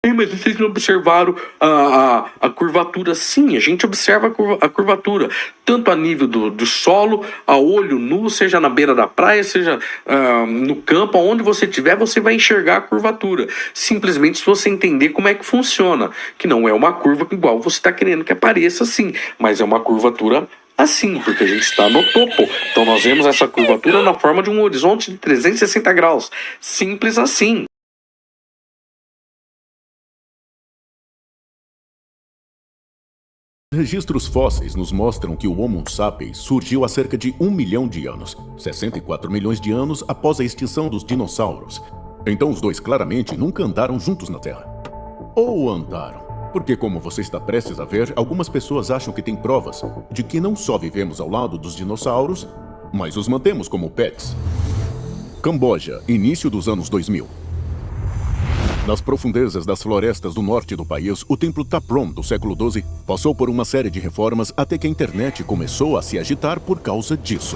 Mas vocês não observaram a curvatura? Sim, a gente observa a curvatura, tanto a nível do solo, a olho nu, seja na beira da praia, seja no campo, aonde você estiver, você vai enxergar a curvatura. Simplesmente se você entender como é que funciona, que não é uma curva igual você está querendo que apareça assim, mas é uma curvatura assim, porque a gente está no topo. Então nós vemos essa curvatura na forma de um horizonte de 360 graus. Simples assim. Registros fósseis nos mostram que o Homo sapiens surgiu há cerca de 1 milhão de anos, 64 milhões de anos após a extinção dos dinossauros. Então os dois claramente nunca andaram juntos na Terra. Ou andaram? Porque, como você está prestes a ver, algumas pessoas acham que tem provas de que não só vivemos ao lado dos dinossauros, mas os mantemos como pets. Camboja, início dos anos 2000. Nas profundezas das florestas do norte do país, o templo Taprom do século XII passou por uma série de reformas até que a internet começou a se agitar por causa disso.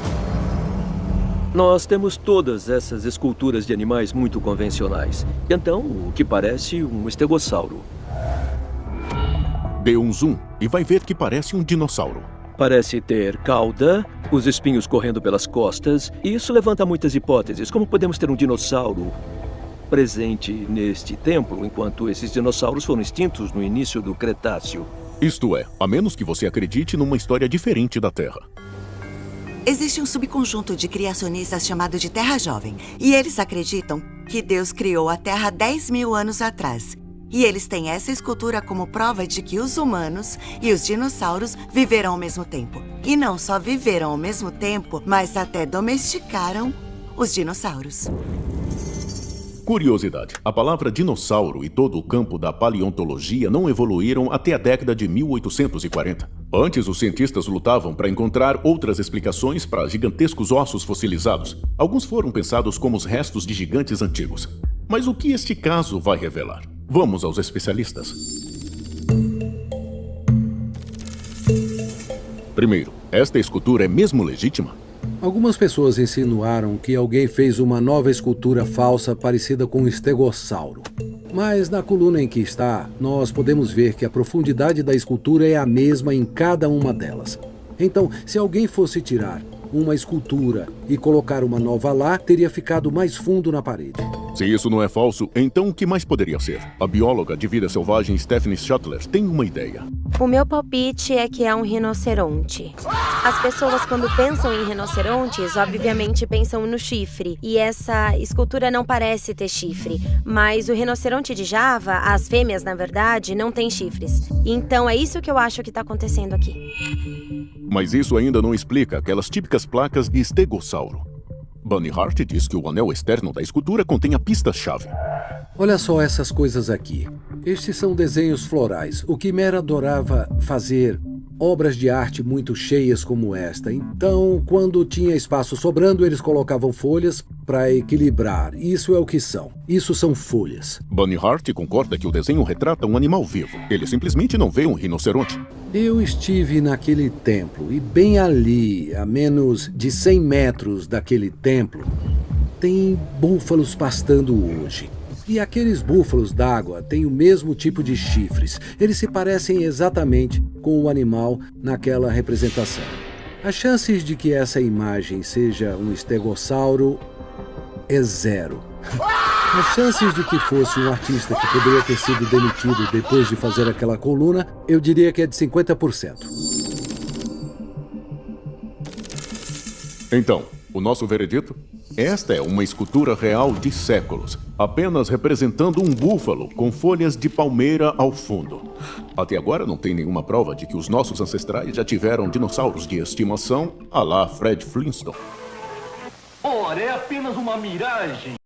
Nós temos todas essas esculturas de animais muito convencionais. Então, o que parece um estegossauro. Dê um zoom e vai ver que parece um dinossauro. Parece ter cauda, os espinhos correndo pelas costas, e isso levanta muitas hipóteses. Como podemos ter um dinossauro presente neste templo, enquanto esses dinossauros foram extintos no início do Cretáceo? Isto é, a menos que você acredite numa história diferente da Terra. Existe um subconjunto de criacionistas chamado de Terra Jovem, e eles acreditam que Deus criou a Terra 10 mil anos atrás. E eles têm essa escultura como prova de que os humanos e os dinossauros viveram ao mesmo tempo. E não só viveram ao mesmo tempo, mas até domesticaram os dinossauros. Curiosidade, a palavra dinossauro e todo o campo da paleontologia não evoluíram até a década de 1840. Antes, os cientistas lutavam para encontrar outras explicações para gigantescos ossos fossilizados. Alguns foram pensados como os restos de gigantes antigos. Mas o que este caso vai revelar? Vamos aos especialistas. Primeiro, esta escultura é mesmo legítima? Algumas pessoas insinuaram que alguém fez uma nova escultura falsa parecida com um estegossauro. Mas na coluna em que está, nós podemos ver que a profundidade da escultura é a mesma em cada uma delas. Então, se alguém fosse tirar uma escultura e colocar uma nova lá, teria ficado mais fundo na parede. Se isso não é falso, então o que mais poderia ser? A bióloga de vida selvagem Stephanie Shuttler tem uma ideia. O meu palpite é que é um rinoceronte. As pessoas, quando pensam em rinocerontes, obviamente pensam no chifre. E essa escultura não parece ter chifre. Mas o rinoceronte de Java, as fêmeas, na verdade, não têm chifres. Então é isso que eu acho que está acontecendo aqui. Mas isso ainda não explica aquelas típicas placas de estegossauro. Bunny Hart diz que o anel externo da escultura contém a pista-chave. Olha só essas coisas aqui. Estes são desenhos florais. O Quimera adorava fazer obras de arte muito cheias como esta. Então, quando tinha espaço sobrando, eles colocavam folhas para equilibrar. Isso é o que são. Isso são folhas. Bunny Hart concorda que o desenho retrata um animal vivo. Ele simplesmente não vê um rinoceronte. Eu estive naquele templo e bem ali, a menos de 100 metros daquele templo, tem búfalos pastando hoje. E aqueles búfalos d'água têm o mesmo tipo de chifres. Eles se parecem exatamente com o animal naquela representação. As chances de que essa imagem seja um estegossauro é zero. As chances de que fosse um artista que poderia ter sido demitido depois de fazer aquela coluna, eu diria que é de 50%. Então, o nosso veredito? Esta é uma escultura real de séculos, apenas representando um búfalo com folhas de palmeira ao fundo. Até agora não tem nenhuma prova de que os nossos ancestrais já tiveram dinossauros de estimação à la Fred Flintstone. Ora, é apenas uma miragem.